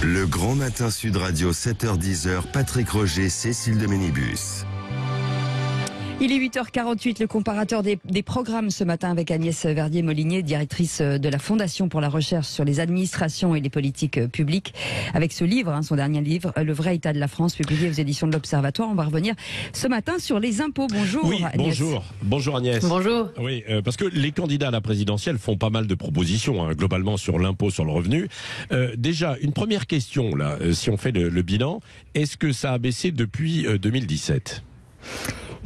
Le Grand Matin Sud Radio, 7h-10h, Patrick Roger, Cécile de Ménibus. Il est 8h48, le comparateur des programmes ce matin avec Agnès Verdier-Molinier, directrice de la Fondation pour la recherche sur les administrations et les politiques publiques. Avec ce livre, son dernier livre, Le vrai état de la France, publié aux éditions de l'Observatoire. On va revenir ce matin sur les impôts. Bonjour oui, Agnès. Bonjour Agnès. Bonjour. Oui, parce que les candidats à la présidentielle font pas mal de propositions, globalement sur l'impôt sur le revenu. Déjà, une première question, là, si on fait le bilan, est-ce que ça a baissé depuis 2017 ?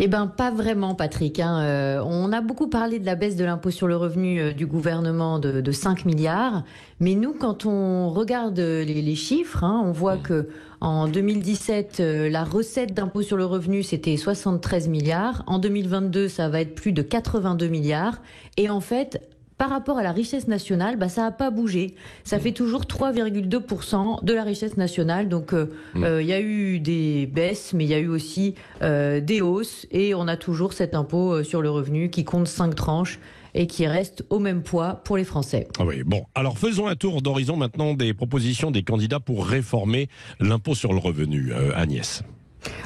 Eh bien, pas vraiment, Patrick. On a beaucoup parlé de la baisse de l'impôt sur le revenu du gouvernement de 5 milliards. Mais nous, quand on regarde les chiffres, on voit que en 2017, la recette d'impôt sur le revenu, c'était 73 milliards. En 2022, ça va être plus de 82 milliards. Et en fait, par rapport à la richesse nationale, ça n'a pas bougé. Ça fait toujours 3,2% de la richesse nationale. Donc, il y a eu des baisses, mais il y a eu aussi des hausses. Et on a toujours cet impôt sur le revenu qui compte 5 tranches et qui reste au même poids pour les Français. Ah oui, bon. Alors, faisons un tour d'horizon maintenant des propositions des candidats pour réformer l'impôt sur le revenu. Agnès.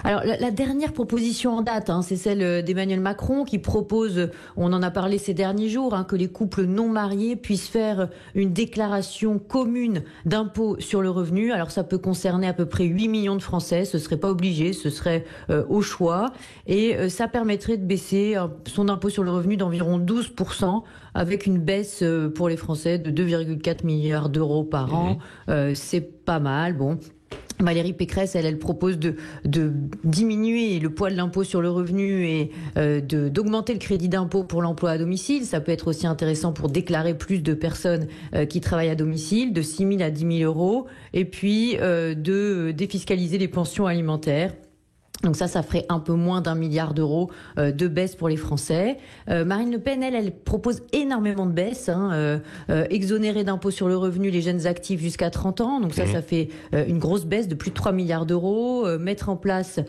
Alors la dernière proposition en date, c'est celle d'Emmanuel Macron qui propose, on en a parlé ces derniers jours, que les couples non mariés puissent faire une déclaration commune d'impôt sur le revenu. Alors ça peut concerner à peu près 8 millions de Français, ce serait pas obligé, ce serait au choix. Et ça permettrait de baisser son impôt sur le revenu d'environ 12%, avec une baisse pour les Français de 2,4 milliards d'euros par an. C'est pas mal, bon. Valérie Pécresse, elle propose de diminuer le poids de l'impôt sur le revenu et d'augmenter le crédit d'impôt pour l'emploi à domicile. Ça peut être aussi intéressant pour déclarer plus de personnes qui travaillent à domicile, de 6 000 à 10 000 euros, et puis de défiscaliser les pensions alimentaires. Donc ça ferait un peu moins d'1 milliard d'euros de baisse pour les Français. Marine Le Pen, elle propose énormément de baisses. Exonérer d'impôt sur le revenu les jeunes actifs jusqu'à 30 ans. Donc ça fait une grosse baisse de plus de 3 milliards d'euros. Mettre en place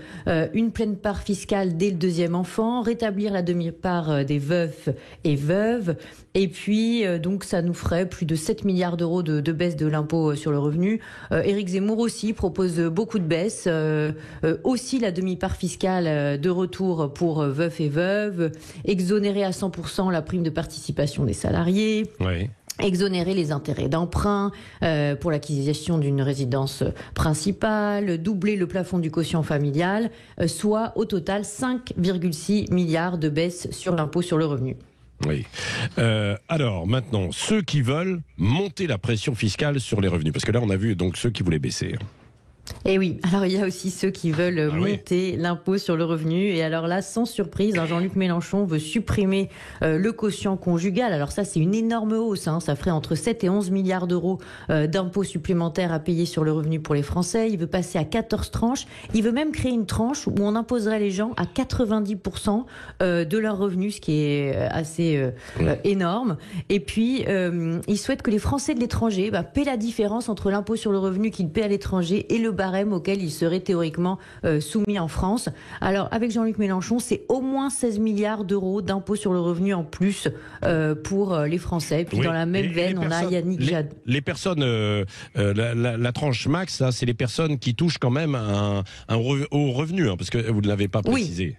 une pleine part fiscale dès le deuxième enfant. Rétablir la demi-part des veufs et veuves. Et puis, donc, ça nous ferait plus de 7 milliards d'euros de baisse de l'impôt sur le revenu. Éric Zemmour aussi propose beaucoup de baisses. Aussi la demi-part fiscale de retour pour veufs et veuves. Exonérer à 100% la prime de participation des salariés. Oui. Exonérer les intérêts d'emprunt pour l'acquisition d'une résidence principale, doubler le plafond du quotient familial, soit au total 5,6 milliards de baisse sur l'impôt sur le revenu. Oui. Alors maintenant, ceux qui veulent monter la pression fiscale sur les revenus, parce que là on a vu donc ceux qui voulaient baisser. Et oui, alors il y a aussi ceux qui veulent monter l'impôt sur le revenu. Et alors là, sans surprise, Jean-Luc Mélenchon veut supprimer le quotient conjugal. Alors ça, c'est une énorme hausse. Ça ferait entre 7 et 11 milliards d'euros d'impôts supplémentaires à payer sur le revenu pour les Français. Il veut passer à 14 tranches. Il veut même créer une tranche où on imposerait les gens à 90% de leurs revenus, ce qui est assez énorme. Et puis, il souhaite que les Français de l'étranger paient la différence entre l'impôt sur le revenu qu'ils paient à l'étranger et le barème auquel il serait théoriquement soumis en France. Alors, avec Jean-Luc Mélenchon, c'est au moins 16 milliards d'euros d'impôts sur le revenu en plus pour les Français. Puis dans la même veine, on a Yannick Jadot. Les personnes, la tranche max, ça, c'est les personnes qui touchent quand même au revenu, parce que vous ne l'avez pas précisé.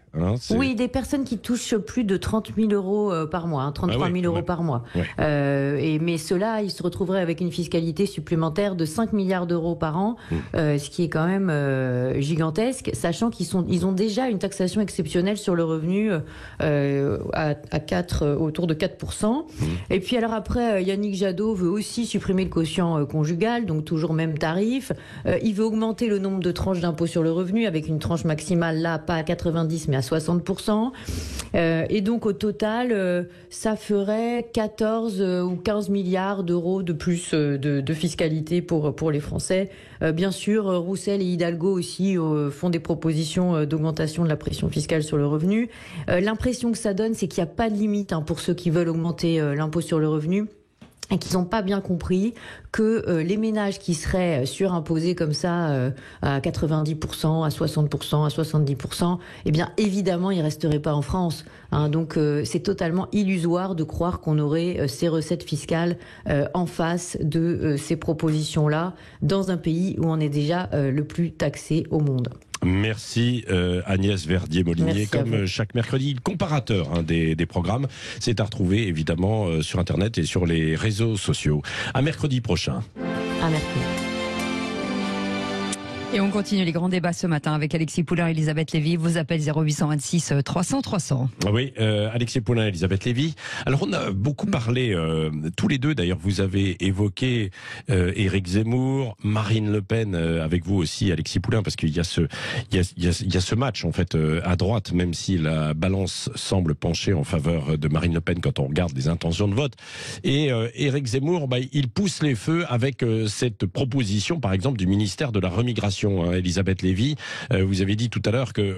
Oui, des personnes qui touchent plus de 30 000 euros par mois, 33 000 euros par mois. Mais ceux-là, ils se retrouveraient avec une fiscalité supplémentaire de 5 milliards d'euros par an, ce qui est quand même gigantesque, sachant ils ont déjà une taxation exceptionnelle sur le revenu autour de 4%. Et puis alors après, Yannick Jadot veut aussi supprimer le quotient conjugal, donc toujours même tarif. Il veut augmenter le nombre de tranches d'impôt sur le revenu avec une tranche maximale, là, pas à 90, mais à 60%. Et donc au total, ça ferait 14 ou 15 milliards d'euros de plus de fiscalité pour les Français. Bien sûr, Roussel et Hidalgo aussi font des propositions d'augmentation de la pression fiscale sur le revenu. L'impression que ça donne, c'est qu'il n'y a pas de limite pour ceux qui veulent augmenter l'impôt sur le revenu. et qu'ils n'ont pas bien compris que les ménages qui seraient surimposés comme ça à 90%, à 60%, à 70%, eh bien évidemment ils resteraient pas en France. Hein, donc c'est totalement illusoire de croire qu'on aurait ces recettes fiscales en face de ces propositions-là dans un pays où on est déjà le plus taxé au monde. Merci Agnès Verdier-Molinier. Comme chaque mercredi, le comparateur des programmes, c'est à retrouver évidemment sur Internet et sur les réseaux sociaux. À mercredi prochain. À mercredi. Et on continue les grands débats ce matin avec Alexis Poulain et Elisabeth Lévy. Vous appelez 0826 300 300. Oui, Alexis Poulain et Elisabeth Lévy. Alors on a beaucoup parlé, tous les deux d'ailleurs, vous avez évoqué Éric Zemmour, Marine Le Pen, avec vous aussi Alexis Poulain, parce qu'il y a ce match en fait à droite, même si la balance semble pencher en faveur de Marine Le Pen quand on regarde les intentions de vote. Et Éric Zemmour, il pousse les feux avec cette proposition par exemple du ministère de la Remigration. Elisabeth Lévy, vous avez dit tout à l'heure que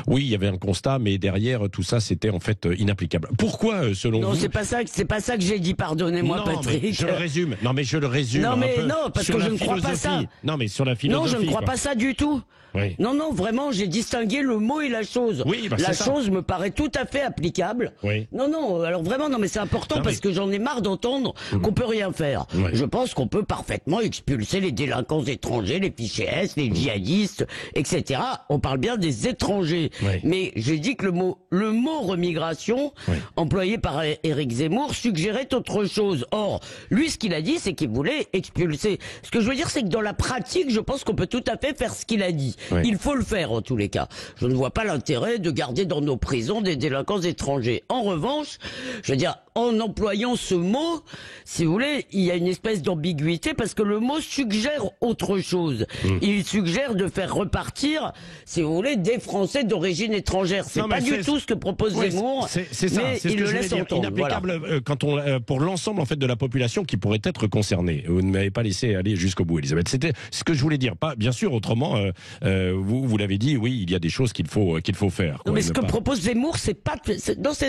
oui, il y avait un constat, mais derrière tout ça, c'était en fait inapplicable. Pourquoi, selon vous ? Non, c'est pas ça que j'ai dit. Pardonnez-moi, Patrick. Je le résume. Non, mais je le résume. Non, mais non, parce que je ne crois pas ça. Non, mais sur la philosophie. Non, je ne crois pas ça du tout. Oui. Non, vraiment, j'ai distingué le mot et la chose. Oui, la chose me paraît tout à fait applicable. Oui. Non, alors vraiment, non, mais c'est important parce que j'en ai marre d'entendre qu'on peut rien faire. Oui. Je pense qu'on peut parfaitement expulser les délinquants étrangers, les fichiers S, les djihadistes, etc. On parle bien des étrangers. Oui. Mais j'ai dit que le mot remigration, employé par Éric Zemmour, suggérait autre chose. Or, lui, ce qu'il a dit, c'est qu'il voulait expulser. Ce que je veux dire, c'est que dans la pratique, je pense qu'on peut tout à fait faire ce qu'il a dit. Oui. Il faut le faire en tous les cas. Je ne vois pas l'intérêt de garder dans nos prisons des délinquants étrangers. En revanche, je veux dire, en employant ce mot, si vous voulez, il y a une espèce d'ambiguïté parce que le mot suggère autre chose. Il suggère de faire repartir, si vous voulez, des Français d'origine étrangère. C'est pas du tout ce que propose Zemmour, c'est ça, mais c'est ce il que le je laisse dire. entendre. Inapplicable quand pour l'ensemble en fait de la population qui pourrait être concernée. Vous ne m'avez pas laissé aller jusqu'au bout, Elisabeth. C'était ce que je voulais dire. Pas, bien sûr, autrement, vous l'avez dit, oui, il y a des choses qu'il faut faire. Non, mais ce que propose Zemmour, c'est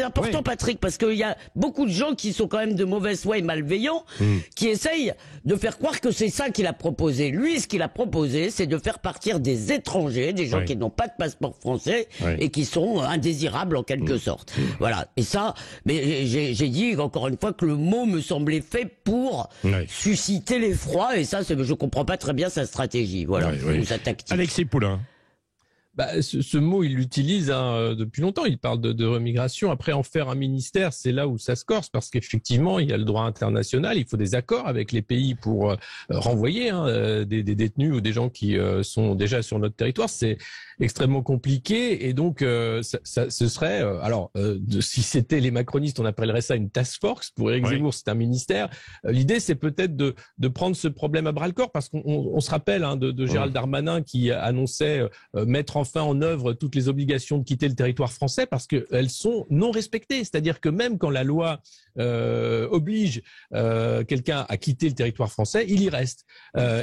important, Patrick, parce qu'il y a beaucoup de gens qui sont quand même de mauvaise foi et malveillants, qui essayent de faire croire que c'est ça qu'il a proposé. Lui, ce qu'il a proposé, c'est de faire partir des étrangers, des gens qui n'ont pas de passeport français et qui sont indésirables en quelque sorte. Voilà. Et ça, mais j'ai dit encore une fois que le mot me semblait fait pour susciter l'effroi, et ça, je comprends pas très bien sa stratégie. Voilà. Ou sa tactique. Alexis Poulain. Ce mot, il l'utilise depuis longtemps. Il parle de remigration. Après, en faire un ministère, c'est là où ça se corse, parce qu'effectivement, il y a le droit international. Il faut des accords avec les pays pour renvoyer des détenus ou des gens qui sont déjà sur notre territoire. C'est extrêmement compliqué, et donc ce serait si c'était les macronistes, on appellerait ça une task force. Pour Éric Zemmour, c'est un ministère. L'idée, c'est peut-être de prendre ce problème à bras le corps, parce qu'on se rappelle de Gérald Darmanin qui annonçait mettre enfin en œuvre toutes les obligations de quitter le territoire français parce qu'elles sont non respectées. C'est-à-dire que même quand la loi oblige quelqu'un à quitter le territoire français, il y reste.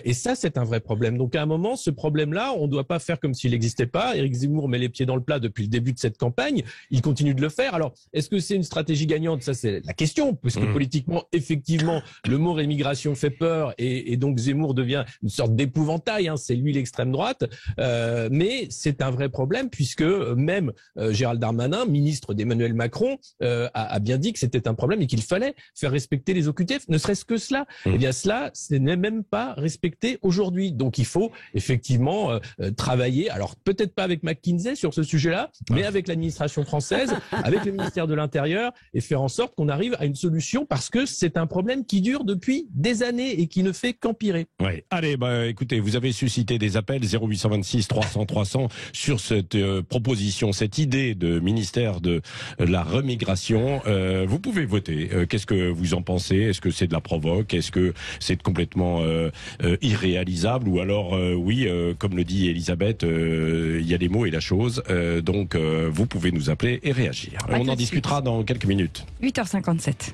Et ça, c'est un vrai problème. Donc à un moment, ce problème-là, on ne doit pas faire comme s'il n'existait pas. Éric Zemmour met les pieds dans le plat depuis le début de cette campagne. Il continue de le faire. Alors, est-ce que c'est une stratégie gagnante ? Ça, c'est la question, puisque politiquement, effectivement, le mot rémigration fait peur, et donc Zemmour devient une sorte d'épouvantail. C'est lui l'extrême droite. Mais c'est un vrai problème, puisque même Gérald Darmanin, ministre d'Emmanuel Macron, a bien dit que c'était un problème et qu'il fallait faire respecter les OQTF, ne serait-ce que cela. Eh bien cela, ce n'est même pas respecté aujourd'hui. Donc il faut effectivement travailler, alors peut-être pas avec McKinsey sur ce sujet-là, mais avec l'administration française, avec le ministère de l'Intérieur, et faire en sorte qu'on arrive à une solution, parce que c'est un problème qui dure depuis des années et qui ne fait qu'empirer. Ouais. Allez, écoutez, vous avez suscité des appels 0826 300 300 sur cette proposition, cette idée de ministère de la remigration. Vous pouvez voter. Qu'est-ce que vous en pensez ? Est-ce que c'est de la provoque ? Est-ce que c'est complètement irréalisable ? Ou alors, oui, comme le dit Elisabeth, il y a les mots et la chose. Donc, vous pouvez nous appeler et réagir. On en discutera dans quelques minutes. 8h57.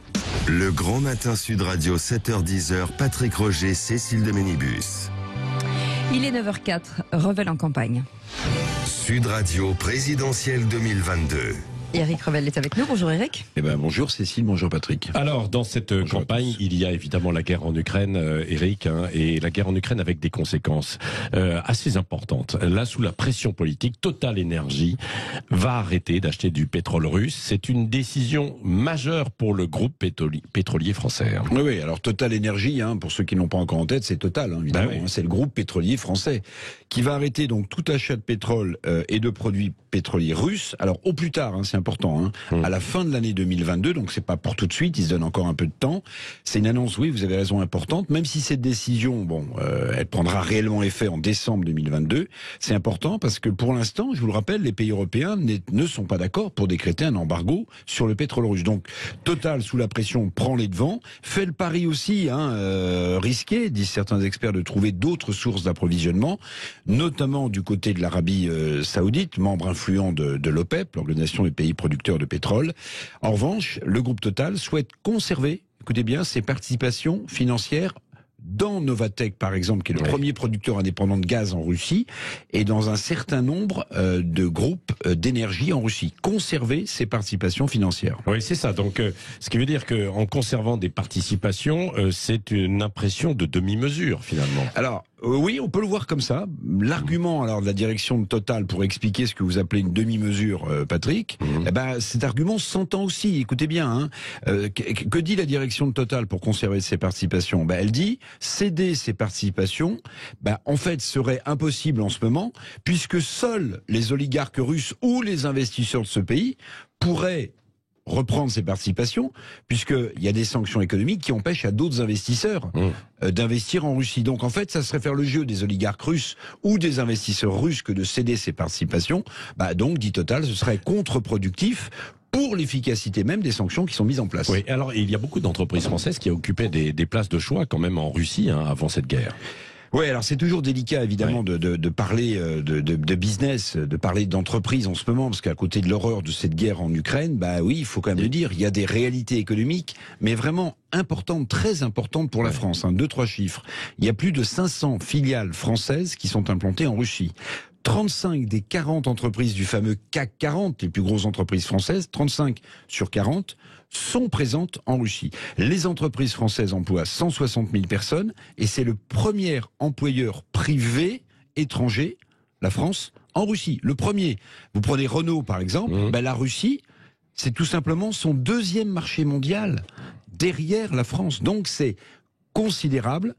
Le Grand Matin Sud Radio, 7h-10h, Patrick Roger, Cécile de Ménibus. Il est 9h04, Revel en campagne. Sud Radio présidentielle 2022. Eric Revel est avec nous. Bonjour Eric. Eh ben, bonjour Cécile, bonjour Patrick. Alors, dans cette campagne, il y a évidemment la guerre en Ukraine, Eric, et la guerre en Ukraine avec des conséquences assez importantes. Là, sous la pression politique, Total Energy va arrêter d'acheter du pétrole russe. C'est une décision majeure pour le groupe pétrolier français. Oui, alors Total Energy, pour ceux qui ne l'ont pas encore en tête, c'est Total, évidemment. Oui. C'est le groupe pétrolier français qui va arrêter donc tout achat de pétrole et de produits pétroliers russes. Alors, au plus tard, c'est important, à la fin de l'année 2022, donc c'est pas pour tout de suite, ils se donnent encore un peu de temps. C'est une annonce, oui, vous avez raison, importante, même si cette décision, elle prendra réellement effet en décembre 2022. C'est important parce que pour l'instant, je vous le rappelle, les pays européens ne sont pas d'accord pour décréter un embargo sur le pétrole russe. Donc, Total, sous la pression, prend les devants, fait le pari aussi, risqué, disent certains experts, de trouver d'autres sources d'approvisionnement, notamment du côté de l'Arabie Saoudite, membre influent de l'OPEP, l'Organisation des pays producteurs de pétrole. En revanche, le groupe Total souhaite conserver, écoutez bien, ses participations financières dans Novatek, par exemple, qui est le premier producteur indépendant de gaz en Russie, et dans un certain nombre de groupes d'énergie en Russie. Conserver ses participations financières. Oui, c'est ça. Donc, ce qui veut dire qu'en conservant des participations, c'est une impression de demi-mesure, finalement. Alors, oui, on peut le voir comme ça. L'argument de la direction de Total pour expliquer ce que vous appelez une demi-mesure, Patrick, cet argument s'entend aussi. Écoutez bien, que dit la direction de Total pour conserver ses participations ? Elle dit céder ses participations, en fait, serait impossible en ce moment, puisque seuls les oligarques russes ou les investisseurs de ce pays pourraient reprendre ses participations, puisqu'il y a des sanctions économiques qui empêchent à d'autres investisseurs d'investir en Russie. Donc en fait, ça serait faire le jeu des oligarques russes ou des investisseurs russes que de céder ses participations. Donc, dit Total, ce serait contre-productif pour l'efficacité même des sanctions qui sont mises en place. Oui, alors il y a beaucoup d'entreprises françaises qui occupaient des places de choix quand même en Russie avant cette guerre. Oui, alors c'est toujours délicat évidemment de parler de business, de parler d'entreprise en ce moment, parce qu'à côté de l'horreur de cette guerre en Ukraine, oui, il faut quand même le dire, il y a des réalités économiques, mais vraiment importantes, très importantes pour la France. 2-3 chiffres. Il y a plus de 500 filiales françaises qui sont implantées en Russie. 35 des 40 entreprises du fameux CAC 40, les plus grosses entreprises françaises, 35 sur 40, sont présentes en Russie. Les entreprises françaises emploient 160 000 personnes et c'est le premier employeur privé étranger, la France, en Russie. Le premier. Vous prenez Renault par exemple, la Russie, c'est tout simplement son deuxième marché mondial derrière la France. Donc c'est considérable.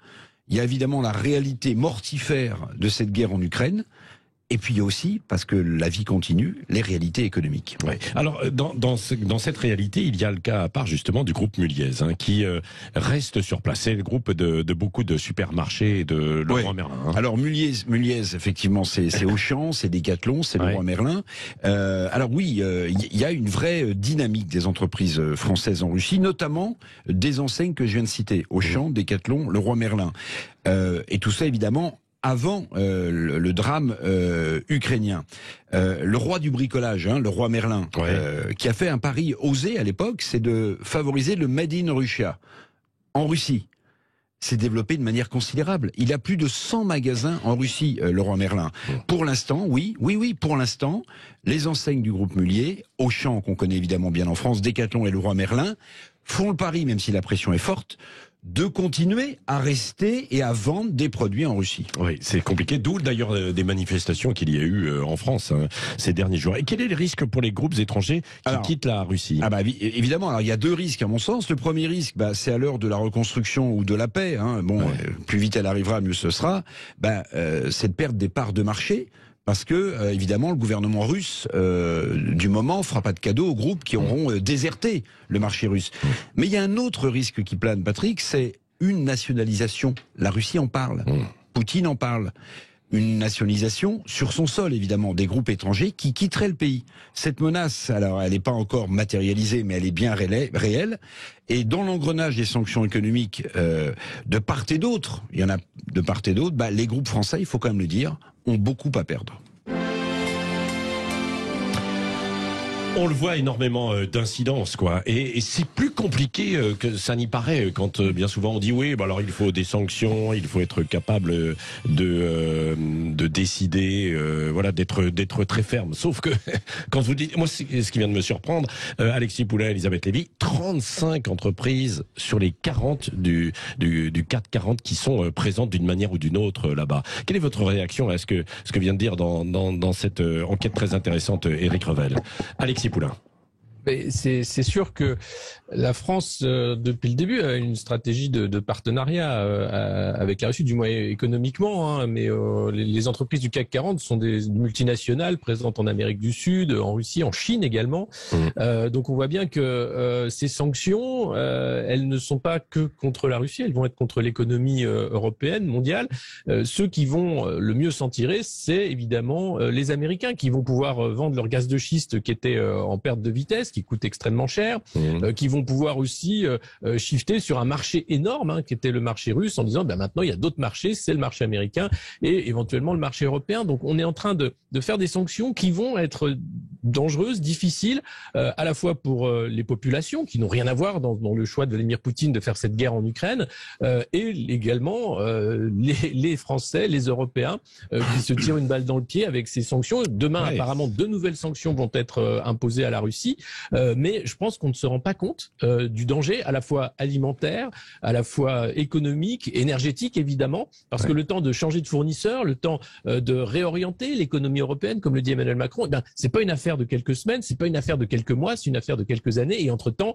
Il y a évidemment la réalité mortifère de cette guerre en Ukraine. Et puis il y a aussi, parce que la vie continue, les réalités économiques. Ouais. Alors dans cette réalité, il y a le cas à part justement du groupe Muliez, qui reste sur place. C'est le groupe de beaucoup de supermarchés et de Leroy Merlin. Alors Muliez, effectivement, c'est Auchan, c'est Decathlon, c'est Leroy Merlin. Alors oui, il y a une vraie dynamique des entreprises françaises en Russie, notamment des enseignes que je viens de citer, Auchan, Decathlon, Leroy Merlin. Et tout ça évidemment avant le drame ukrainien. Le roi du bricolage, le roi Merlin, qui a fait un pari osé à l'époque, c'est de favoriser le Made in Russia, en Russie. s'est développé de manière considérable. Il a plus de 100 magasins en Russie, Leroy Merlin. Pour l'instant, oui, pour l'instant, les enseignes du groupe Mulier, Auchan, qu'on connaît évidemment bien en France, Decathlon et Leroy Merlin, font le pari, même si la pression est forte, de continuer à rester et à vendre des produits en Russie. Oui, c'est compliqué, d'où d'ailleurs des manifestations qu'il y a eu en France ces derniers jours. Et quel est le risque pour les groupes étrangers qui quittent la Russie ? Évidemment, alors il y a deux risques à mon sens. Le premier risque, c'est à l'heure de la reconstruction ou de la paix. Plus vite elle arrivera, mieux ce sera. Cette perte des parts de marché. Parce que, évidemment, le gouvernement russe, du moment, fera pas de cadeaux aux groupes qui auront déserté le marché russe. Mais il y a un autre risque qui plane, Patrick, c'est une nationalisation. La Russie en parle. Poutine en parle. Une nationalisation sur son sol, évidemment, des groupes étrangers qui quitteraient le pays. Cette menace, alors, elle n'est pas encore matérialisée, mais elle est bien réelle. Et dans l'engrenage des sanctions économiques de part et d'autre, il y en a de part et d'autre, les groupes français, il faut quand même le dire, ont beaucoup à perdre. On le voit, énormément d'incidences, quoi. Et c'est plus compliqué que ça n'y paraît quand bien souvent on dit oui, bah alors il faut des sanctions, il faut être capable de décider, voilà, d'être très ferme. Sauf que quand vous dites, moi, ce qui vient de me surprendre, Alexis Poulain, Elisabeth Lévy, 35 entreprises sur les 40 du CAC 40 qui sont présentes d'une manière ou d'une autre là-bas. Quelle est votre réaction à ce que vient de dire dans cette enquête très intéressante Éric Revel? Alexis Poulain. Mais c'est sûr que la France, depuis le début, a une stratégie de partenariat avec la Russie, du moins économiquement. Hein, mais les entreprises du CAC 40 sont des multinationales présentes en Amérique du Sud, en Russie, en Chine également. Donc on voit bien que ces sanctions, elles ne sont pas que contre la Russie, elles vont être contre l'économie européenne, mondiale. Ceux qui vont le mieux s'en tirer, c'est évidemment les Américains qui vont pouvoir vendre leur gaz de schiste qui était en perte de vitesse, qui coûte extrêmement cher, qui vont pouvoir aussi shifter sur un marché énorme, hein, qui était le marché russe, en disant maintenant il y a d'autres marchés, c'est le marché américain et éventuellement le marché européen. Donc on est en train de faire des sanctions qui vont être dangereuses, difficiles, à la fois pour les populations qui n'ont rien à voir dans le choix de Vladimir Poutine de faire cette guerre en Ukraine, et également les Français, les Européens qui se tirent une balle dans le pied avec ces sanctions. Demain, apparemment, de nouvelles sanctions vont être imposées à la Russie. Mais je pense qu'on ne se rend pas compte du danger à la fois alimentaire, à la fois économique, énergétique évidemment, parce que le temps de changer de fournisseur, le temps de réorienter l'économie européenne, comme le dit Emmanuel Macron, c'est pas une affaire de quelques semaines, c'est pas une affaire de quelques mois, c'est une affaire de quelques années. Et entre-temps,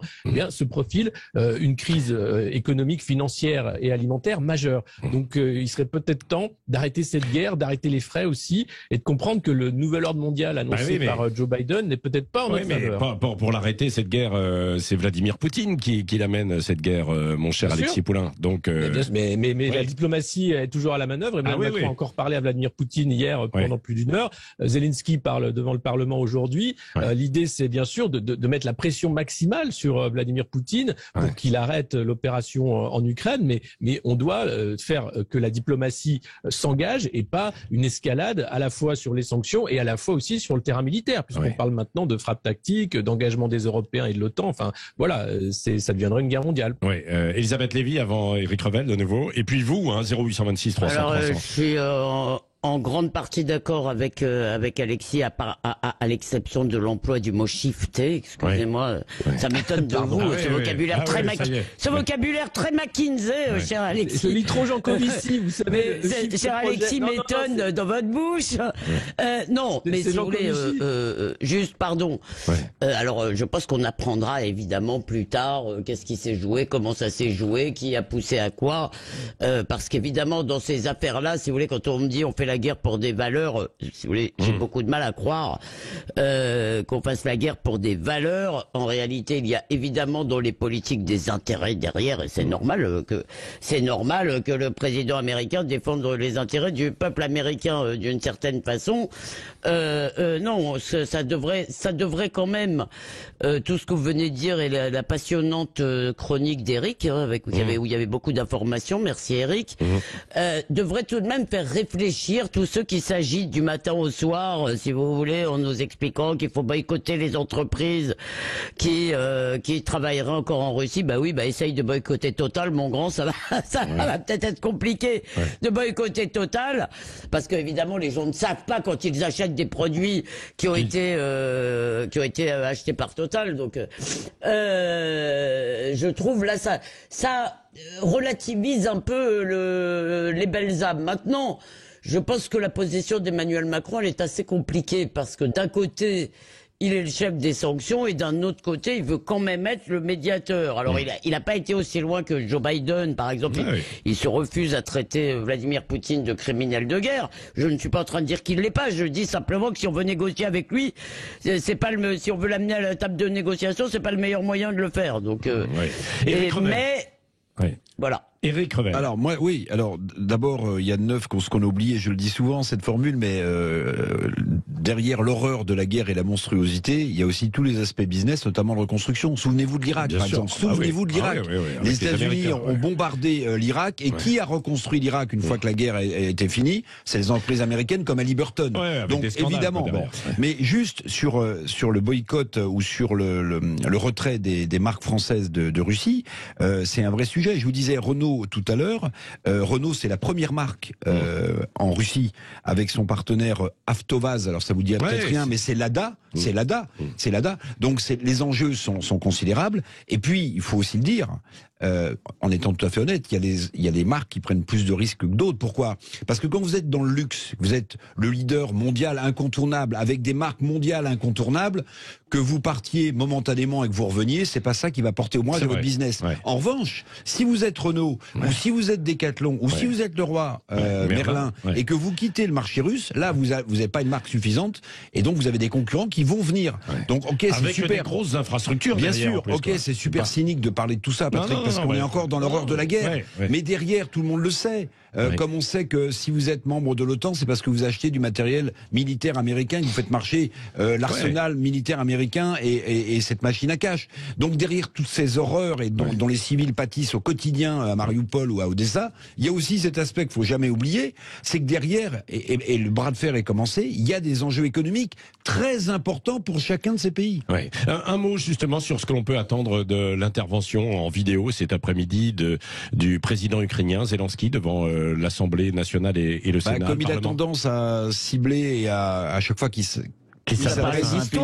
se profile une crise économique, financière et alimentaire majeure. Donc il serait peut-être temps d'arrêter cette guerre, d'arrêter les frais aussi, et de comprendre que le nouvel ordre mondial annoncé par Joe Biden n'est peut-être pas en notre faveur. Pour l'arrêter, cette guerre, c'est Vladimir Poutine qui l'amène, cette guerre, mon cher Alexis Poulain. Donc, mais la diplomatie est toujours à la manœuvre. Emmanuel Macron a encore parlé à Vladimir Poutine hier pendant plus d'une heure. Zelensky parle devant le Parlement aujourd'hui. L'idée, c'est bien sûr de mettre la pression maximale sur Vladimir Poutine pour qu'il arrête l'opération en Ukraine. Mais on doit faire que la diplomatie s'engage et pas une escalade à la fois sur les sanctions et à la fois aussi sur le terrain militaire, puisqu'on parle maintenant de frappe tactique, d'engagement des Européens et de l'OTAN. Enfin, voilà, ça deviendrait une guerre mondiale. Oui, Elisabeth Lévy avant Éric Revel de nouveau. Et puis vous, 0826 300. Alors, je suis en grande partie d'accord avec Alexis, à l'exception de l'emploi du mot shifter. Excusez-moi, ça m'étonne de vous, ce vocabulaire vocabulaire très McKinsey, cher Alexis. Je lis trop Jean Covici, vous savez. Cher Alexis m'étonne dans votre bouche. Non, mais si vous voulez, juste, pardon. Alors, je pense qu'on apprendra évidemment plus tard qu'est-ce qui s'est joué, comment ça s'est joué, qui a poussé à quoi, parce qu'évidemment, dans ces affaires-là, si vous voulez, quand on me dit on fait la guerre pour des valeurs, si vous voulez, j'ai beaucoup de mal à croire qu'on fasse la guerre pour des valeurs. En réalité, il y a évidemment dans les politiques des intérêts derrière, et c'est normal que le président américain défende les intérêts du peuple américain d'une certaine façon. Non, ça devrait quand même, tout ce que vous venez de dire et la passionnante chronique d'Éric, où il y avait beaucoup d'informations, merci Éric, devrait tout de même faire réfléchir tous ceux qui s'agitent du matin au soir, si vous voulez, en nous expliquant qu'il faut boycotter les entreprises qui travailleraient encore en Russie. Bah oui, essaye de boycotter Total, mon grand, ça va peut-être être compliqué de boycotter Total, parce que évidemment les gens ne savent pas quand ils achètent des produits qui ont été achetés par Total. Donc je trouve là ça relativise un peu les belles âmes. Maintenant, je pense que la position d'Emmanuel Macron, elle est assez compliquée, parce que d'un côté, il est le chef des sanctions, et d'un autre côté, il veut quand même être le médiateur. Alors, il n'a pas été aussi loin que Joe Biden, par exemple. Il se refuse à traiter Vladimir Poutine de criminel de guerre. Je ne suis pas en train de dire qu'il l'est pas. Je dis simplement que si on veut négocier avec lui, si on veut l'amener à la table de négociation, c'est pas le meilleur moyen de le faire. Donc, voilà. Éric Revel. Alors moi, d'abord il y a de neuf ce qu'on a oublié, je le dis souvent cette formule, mais derrière l'horreur de la guerre et la monstruosité, il y a aussi tous les aspects business, notamment de reconstruction. Souvenez-vous de l'Irak, par exemple. Souvenez-vous de l'Irak. Les États-Unis ont bombardé l'Irak, et qui a reconstruit l'Irak une fois que la guerre a été finie? C'est les entreprises américaines comme Halliburton. Donc évidemment. Mais juste sur le boycott ou sur le retrait des marques françaises de Russie, c'est un vrai sujet. Je vous disais Renault tout à l'heure. Renault, c'est la première marque en Russie avec son partenaire Avtovaz. Alors ça vous dit peut-être rien, mais c'est Lada. C'est Lada. Donc les enjeux sont considérables. Et puis il faut aussi le dire. En étant tout à fait honnête, il y a des marques qui prennent plus de risques que d'autres. Pourquoi? Parce que quand vous êtes dans le luxe, vous êtes le leader mondial incontournable, avec des marques mondiales incontournables, que vous partiez momentanément et que vous reveniez, c'est pas ça qui va porter au moins de votre business. En revanche, si vous êtes Renault, ou si vous êtes Decathlon, ou si vous êtes Leroy Merlin, et que vous quittez le marché russe, là vous n'avez pas une marque suffisante, et donc vous avez des concurrents qui vont venir. Donc ok, c'est super. Avec des grosses infrastructures. Bien sûr, ok, c'est super cynique de parler de tout ça, Patrick, parce qu'on est encore dans l'horreur de la guerre. Mais derrière, tout le monde le sait. Comme on sait que si vous êtes membre de l'OTAN, c'est parce que vous achetez du matériel militaire américain, que vous faites marcher l'arsenal militaire américain et cette machine à cash. Donc derrière toutes ces horreurs et dont les civils pâtissent au quotidien à Mariupol ou à Odessa, il y a aussi cet aspect qu'il faut jamais oublier, c'est que derrière, et le bras de fer est commencé, il y a des enjeux économiques très importants pour chacun de ces pays. Un mot justement sur ce que l'on peut attendre de l'intervention en vidéo cet après-midi du président ukrainien Zelensky devant l'Assemblée nationale et le Sénat. Comme il a tendance à cibler et à chaque fois qu'il s'adresse à un pays,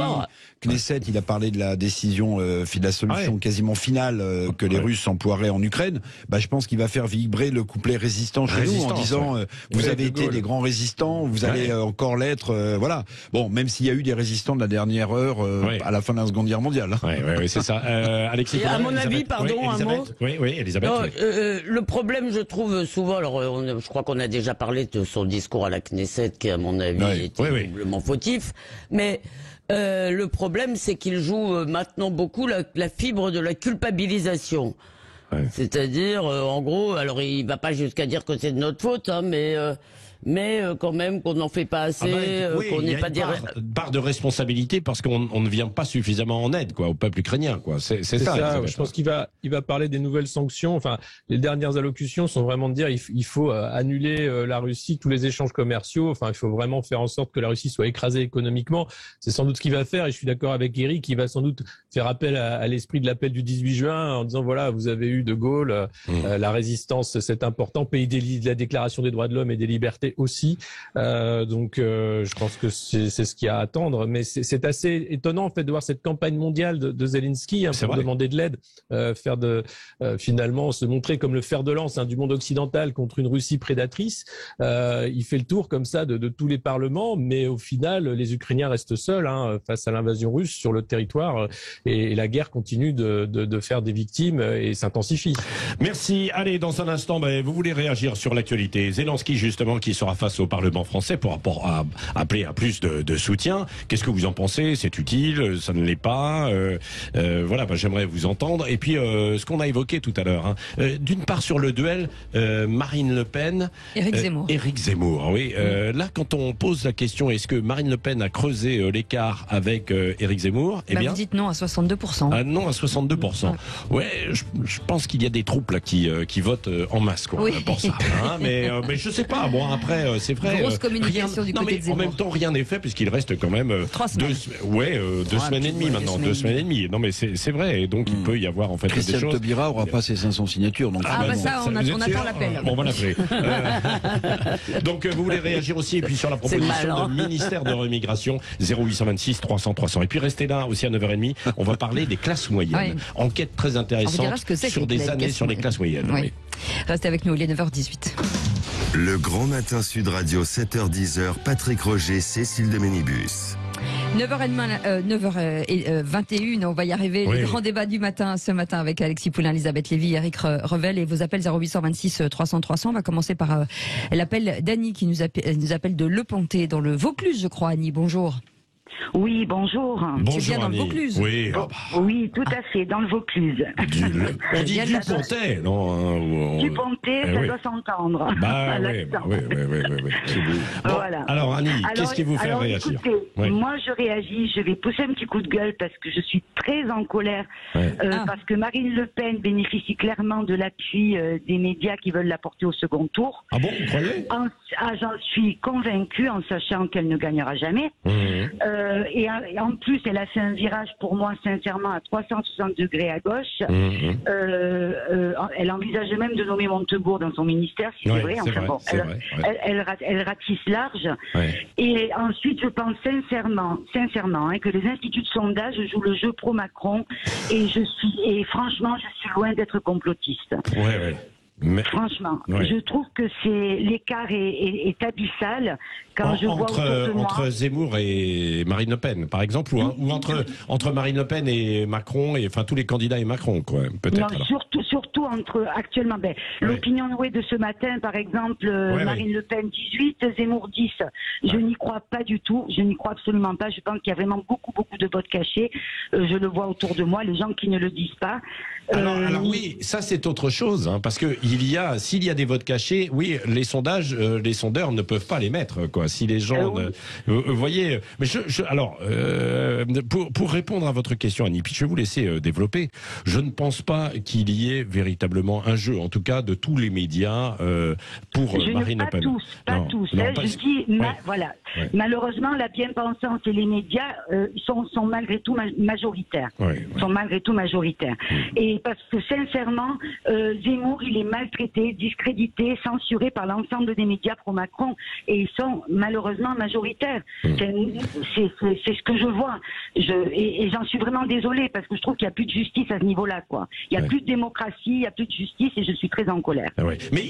Knesset, il a parlé de la décision, de la solution quasiment finale que les Russes emploieraient en Ukraine. Je pense qu'il va faire vibrer le couplet résistant chez nous en disant vous avez été des grands résistants, vous allez encore l'être. Voilà. Bon, même s'il y a eu des résistants de la dernière heure à la fin de la Seconde Guerre mondiale. Oui, c'est ça. Alexis. À mon avis, pardon, un mot. Oui, Elisabeth. Non, le problème, je trouve souvent, alors je crois qu'on a déjà parlé de son discours à la Knesset, qui à mon avis était doublement fautif, mais le problème, c'est qu'il joue maintenant beaucoup la fibre de la culpabilisation. C'est-à-dire, en gros, alors il va pas jusqu'à dire que c'est de notre faute, hein, mais quand même qu'on n'en fait pas assez, qu'on n'est pas part de responsabilité parce qu'on ne vient pas suffisamment en aide au peuple ukrainien. C'est ça. Je pense qu'il va parler des nouvelles sanctions. Enfin, les dernières allocutions sont vraiment de dire il faut annuler la Russie, tous les échanges commerciaux. Enfin, il faut vraiment faire en sorte que la Russie soit écrasée économiquement. C'est sans doute ce qu'il va faire, et je suis d'accord avec Eric, il va sans doute faire appel à l'esprit de l'appel du 18 juin en disant voilà, vous avez eu De Gaulle, la résistance c'est important, pays de la Déclaration des droits de l'homme et des libertés aussi. Donc je pense que c'est ce qu'il y a à attendre, mais c'est assez étonnant en fait de voir cette campagne mondiale de Zelensky pour demander de l'aide, finalement se montrer comme le fer de lance du monde occidental contre une Russie prédatrice. Il fait le tour comme ça de tous les parlements, mais au final les Ukrainiens restent seuls face à l'invasion russe sur le territoire, et la guerre continue de faire des victimes et s'intensifie. Merci. Allez, dans un instant, vous voulez réagir sur l'actualité. Zelensky justement qui sera face au Parlement français pour appeler à plus de soutien. Qu'est-ce que vous en pensez? C'est utile? Ça ne l'est pas? Voilà, j'aimerais vous entendre. Et puis, ce qu'on a évoqué tout à l'heure. D'une part, sur le duel Marine Le Pen... Éric Zemmour, oui. Là, quand on pose la question, est-ce que Marine Le Pen a creusé l'écart avec Éric Zemmour? Vous dites non à 62%. Ah, non à 62%. Ouais, je pense qu'il y a des troupes là qui votent en masse pour ça. Mais je sais pas. Bon, après, c'est vrai. Grosse communication du côté de Zemmour. En même temps, rien n'est fait puisqu'il reste quand même 3 semaines. 2 semaines et demie maintenant. 2 semaines et demie. Non, mais c'est vrai. Et donc, il peut y avoir en fait Christiane des choses. Taubira aura pas ses 500 signatures. Donc on attend l'appel. Bon, on va l'appeler. Donc, vous voulez réagir aussi, et puis sur la proposition du ministère de l'immigration, 0826 300 300. Et puis, restez là aussi à 9h30. On va parler des classes moyennes. Enquête très intéressante sur des années sur les classes moyennes. Restez avec nous, il est 9h18. Le Grand Matin Sud Radio, 7h-10h, Patrick Roger, Cécile de Ménibus. 9h21, on va y arriver. Le grand débat du matin, ce matin, avec Alexis Poulain, Elisabeth Lévy, Eric Revel, et vos appels 0826 300 300. On va commencer par l'appel d'Annie qui nous appelle de Le Pontet, dans le Vaucluse, je crois. Annie, bonjour. Oui, bonjour. Bonjour, c'est bien dans le Vaucluse. Oui, oui, tout à fait, dans le Vaucluse. On dit du Pontet, non? Du Pontet, ça doit s'entendre. Oui. C'est beau. Voilà. Alors Annie, qu'est-ce qui vous fait réagir? Écoutez, Oui. moi je réagis, je vais pousser un petit coup de gueule parce que je suis très en colère, parce que Marine Le Pen bénéficie clairement de l'appui des médias qui veulent la porter au second tour. Ah bon, vous croyez? J'en suis convaincue en sachant qu'elle ne gagnera jamais. Et en plus, elle a fait un virage pour moi sincèrement à 360 degrés à gauche. Elle envisage même de nommer Montebourg dans son ministère, si c'est vrai. Enfin bon, elle ratisse large. Et ensuite, je pense sincèrement que les instituts de sondage jouent le jeu pro-Macron et franchement, je suis loin d'être complotiste. Mais, franchement, je trouve que l'écart est abyssal quand je vois autour de moi. Entre Zemmour et Marine Le Pen, par exemple, ou entre Marine Le Pen et Macron, et enfin tous les candidats et Macron, quoi, peut-être. Non, surtout entre actuellement. L'opinion de ce matin, par exemple, Marine Le Pen 18, Zemmour 10. Je n'y crois pas du tout. Je n'y crois absolument pas. Je pense qu'il y a vraiment beaucoup de votes cachés. Je le vois autour de moi. Les gens qui ne le disent pas. Alors oui, ça c'est autre chose, hein, parce que s'il y a des votes cachés, oui, les sondages, les sondeurs ne peuvent pas les mettre, quoi. Si les gens, vous voyez, mais pour répondre à votre question, Annie, puis je vais vous laisser développer. Je ne pense pas qu'il y ait véritablement un jeu, en tout cas de tous les médias pour Marine Le Pen. Pas tous. Je dis, voilà. Malheureusement, la bien-pensance et les médias sont malgré tout majoritaires. Sont malgré tout majoritaires. Et parce que sincèrement, Zemmour, il est maltraité, discrédité, censuré par l'ensemble des médias pro-Macron, et ils sont malheureusement majoritaires. C'est ce que je vois. Et j'en suis vraiment désolée parce que je trouve qu'il n'y a plus de justice à ce niveau-là, quoi. Il n'y a plus de démocratie, il n'y a plus de justice, et je suis très en colère. Mais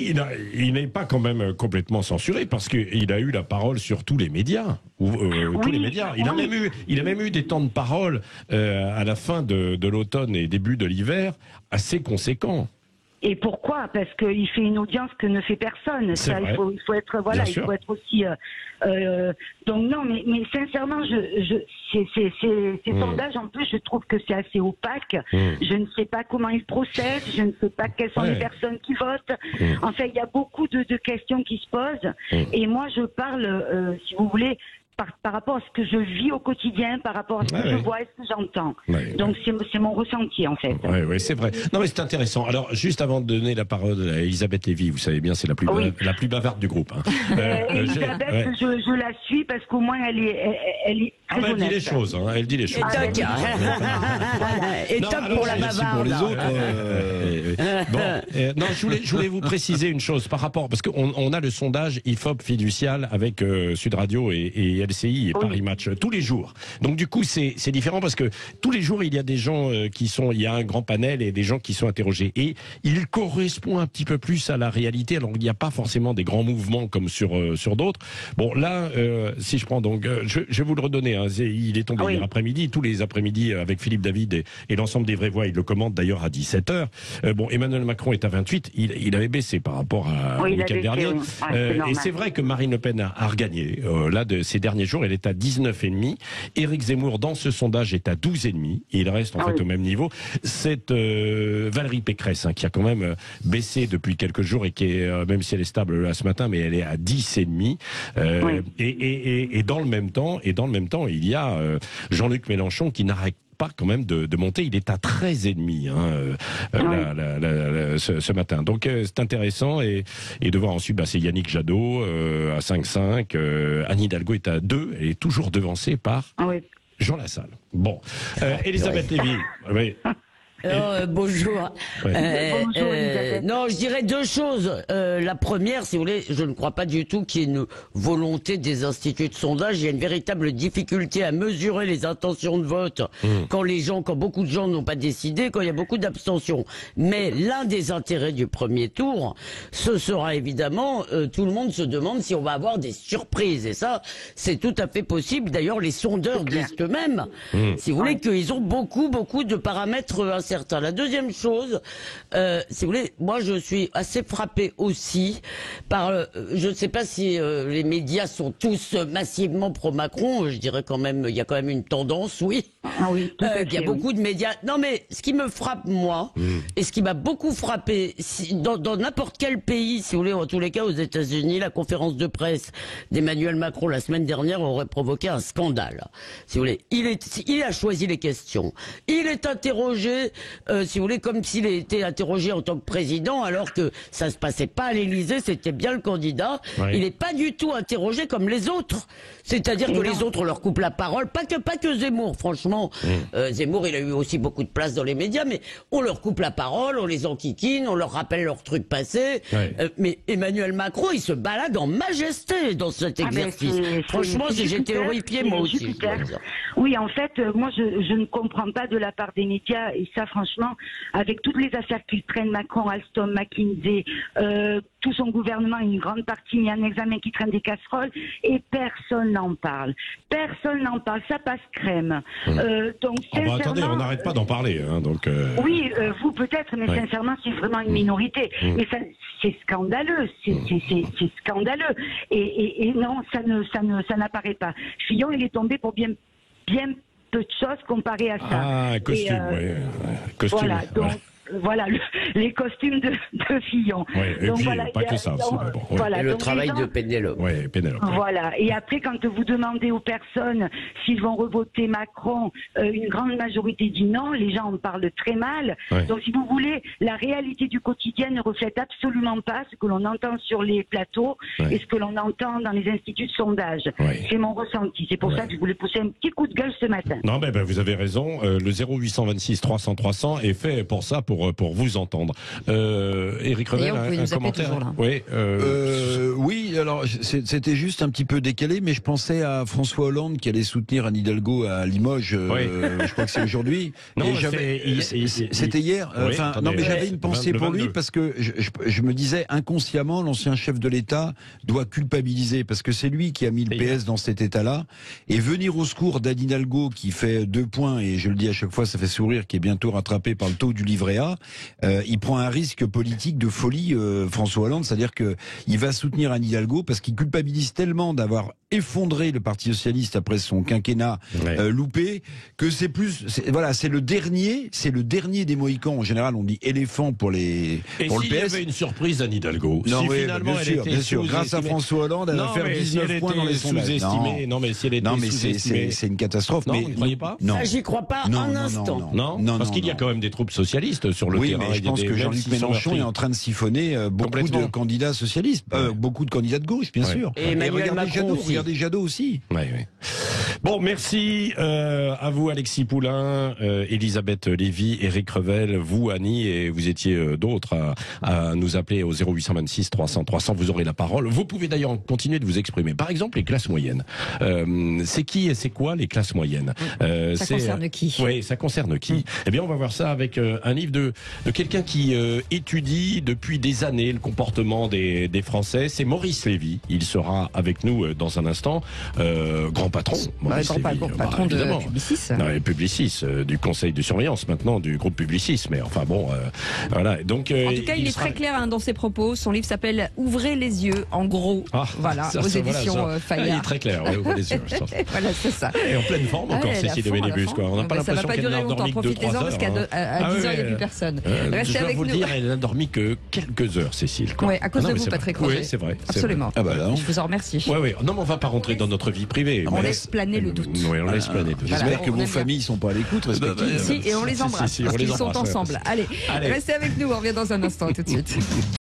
il n'est pas quand même complètement censuré parce qu'il a eu la parole sur tous les médias. Tous les médias. Il a même eu des temps de parole à la fin de l'automne et début de l'hiver assez conséquents. Et pourquoi? Parce qu'il fait une audience que ne fait personne. Ça, il faut être il faut être aussi. Donc non, mais sincèrement, ces sondages, en plus, je trouve que c'est assez opaque. Je ne sais pas comment ils procèdent. Je ne sais pas quelles sont les personnes qui votent. Enfin, il y a beaucoup de questions qui se posent. Et moi, je parle, si vous voulez, par rapport à ce que je vis au quotidien, par rapport à ce que je vois et ce que j'entends. Donc c'est mon ressenti, en fait. Oui, c'est vrai. Non, mais c'est intéressant. Alors, juste avant de donner la parole à Elisabeth Lévy, vous savez bien, c'est la plus bavarde du groupe. Hein. Elisabeth, je la suis parce qu'au moins elle est très honnête. Elle dit les choses. Hein, elle dit les choses. Et toc pour la bavarde. Pour les autres. Non, je voulais vous préciser une chose par rapport, parce qu'on a le sondage IFOP fiducial avec Sud Radio et LCI et Paris Match tous les jours. Donc du coup c'est différent parce que tous les jours il y a des gens il y a un grand panel et des gens qui sont interrogés et il correspond un petit peu plus à la réalité. Alors il n'y a pas forcément des grands mouvements comme sur d'autres. Bon là si je prends donc je vais vous le redonner. Hein, il est tombé hier après-midi, tous les après-midi avec Philippe David et l'ensemble des vraies voix. Il le commente d'ailleurs à 17h. Bon, Emmanuel Macron est à 28. Il avait baissé par rapport au week-end dernier. Et c'est vrai que Marine Le Pen a regagné là de ces derniers jours, elle est à 19,5. Éric Zemmour, dans ce sondage, est à 12,5. Et il reste en fait au même niveau. C'est Valérie Pécresse qui a quand même baissé depuis quelques jours et qui est, même si elle est stable là ce matin, mais elle est à 10,5. Et dans le même temps, il y a Jean-Luc Mélenchon qui n'arrête pas quand même de monter. Il est à 13,5 ce matin. Donc c'est intéressant et de voir ensuite c'est Yannick Jadot à 5,5. Anne Hidalgo est à 2. Elle est toujours devancée par Jean Lassalle. Bon, Elisabeth Lévy. Bonjour. Non, je dirais deux choses. La première, si vous voulez, je ne crois pas du tout qu'il y ait une volonté des instituts de sondage. Il y a une véritable difficulté à mesurer les intentions de vote quand beaucoup de gens n'ont pas décidé, quand il y a beaucoup d'abstention. Mais l'un des intérêts du premier tour, ce sera évidemment, tout le monde se demande si on va avoir des surprises. Et ça, c'est tout à fait possible. D'ailleurs, les sondeurs disent eux-mêmes, si vous voulez, qu'ils ont beaucoup de paramètres incertains certain. La deuxième chose, si vous voulez, moi je suis assez frappée aussi par, je ne sais pas si les médias sont tous massivement pro-Macron, je dirais quand même, il y a quand même une tendance, oui. Ah oui, tout à fait, il y a beaucoup de médias. Non mais ce qui me frappe moi, et ce qui m'a beaucoup frappé, dans n'importe quel pays, si vous voulez, en tous les cas aux États-Unis, la conférence de presse d'Emmanuel Macron la semaine dernière aurait provoqué un scandale. Si vous voulez, il a choisi les questions. Il est interrogé, si vous voulez, comme s'il était interrogé en tant que président, alors que ça se passait pas à l'Élysée, c'était bien le candidat. Oui. Il n'est pas du tout interrogé comme les autres. C'est-à-dire que les autres, on leur coupe la parole. Pas que Zemmour, franchement. Zemmour, il a eu aussi beaucoup de place dans les médias, mais on leur coupe la parole, on les enquiquine, on leur rappelle leurs trucs passés. Mais Emmanuel Macron, il se balade en majesté dans cet exercice. Franchement, si j'étais horripié, moi aussi. Oui, en fait, moi, je ne comprends pas de la part des médias, et ça, franchement, avec toutes les affaires qu'ils traînent, Macron, Alstom, McKinsey, tout son gouvernement, une grande partie mis en examen, qui traîne des casseroles, et personne n'en parle. Personne n'en parle, ça passe crème. Donc, attendez, on n'arrête pas d'en parler. Hein, donc, oui, vous peut-être, mais sincèrement, c'est vraiment une minorité. Mais c'est scandaleux, c'est scandaleux. Et non, ça n'apparaît pas. Fillon, il est tombé pour bien peu de choses comparé à ça. Ah, costume, oui. Costume. Voilà, donc, voilà, les costumes de Fillon. Oui, donc, voilà, pas que ça aussi. Bon, voilà, et le travail de Pénélope. Oui, Pénélope. Voilà, et après, quand vous demandez aux personnes s'ils vont revoter Macron, une grande majorité dit non, les gens en parlent très mal. Donc, si vous voulez, la réalité du quotidien ne reflète absolument pas ce que l'on entend sur les plateaux et ce que l'on entend dans les instituts de sondage. C'est mon ressenti. C'est pour ça que je voulais pousser un petit coup de gueule ce matin. Non, mais vous avez raison. Le 0826 300 300 est fait pour ça, pour vous entendre. Éric Revel, un commentaire. Oui, alors c'était juste un petit peu décalé, mais je pensais à François Hollande qui allait soutenir Anne Hidalgo à Limoges. Je crois que c'est aujourd'hui. Non, c'était hier. Non, mais j'avais une pensée pour lui parce que je me disais inconsciemment, l'ancien chef de l'État doit culpabiliser parce que c'est lui qui a mis le PS dans cet état-là, et venir au secours d'Anne Hidalgo qui fait 2 points, et je le dis à chaque fois, ça fait sourire, qui est bientôt rattrapé par le taux du livret A. Il prend un risque politique de folie, François Hollande, c'est-à-dire que il va soutenir Anne Hidalgo parce qu'il culpabilise tellement d'avoir effondré le Parti socialiste après son quinquennat loupé, que c'est le dernier des Mohicans. En général, on dit éléphant pour le PS. Il y avait une surprise Anne Hidalgo. Non, si finalement bien sûr. Grâce à François Hollande, elle va faire 19 points dans les sondages. Non, mais si elle était sous-estimée, c'est une catastrophe. Non, vous ne croyez pas? Non, j'y crois pas un instant. Non, parce qu'il y a quand même des troupes socialistes sur le terrain. Mais je pense que Jean-Luc Mélenchon est en train de siphonner beaucoup de candidats socialistes, beaucoup de candidats de gauche, bien sûr. Et regardez Jadot aussi. Bon, merci à vous, Alexis Poulain, Elisabeth Lévy, Éric Revel, vous, Annie, et vous étiez d'autres à nous appeler au 0826 300 300. Vous aurez la parole. Vous pouvez d'ailleurs continuer de vous exprimer. Par exemple, les classes moyennes. C'est qui et c'est quoi les classes moyennes? Ça concerne qui? Oui, ça concerne qui? Eh bien, on va voir ça avec un livre de quelqu'un qui étudie depuis des années le comportement des Français. C'est Maurice Lévy. Il sera avec nous dans un instant. Grand patron. Grand patron de Publicis. Non, Publicis, du conseil de surveillance maintenant du groupe Publicis. Mais enfin bon, voilà. Donc, en tout cas, il est très clair dans ses propos. Son livre s'appelle Ouvrez les yeux, en gros. Aux éditions Fayard. Il est très clair. Ouvrez les yeux. Voilà, c'est ça. Et en pleine forme encore, Cécile de Ménibus. On n'a pas l'impression qu'elle n'a dormi que 2-3 heures. Parce qu'à 10 heures, il n'y a plus personne. Restez avec nous. Je dois vous le dire, elle n'a dormi que quelques heures, Cécile. Oui, à cause de vous, Patrick Roger. Oui, c'est vrai. Absolument. Je vous en remercie. Oui. Non, mais on ne va pas rentrer dans notre vie privée. On laisse planer le doute. Oui, on laisse planer. J'espère que vos familles ne sont pas à l'écoute. Si, et on les embrasse parce qu'ils sont ensemble. Allez, restez avec nous, on revient dans un instant, tout de suite.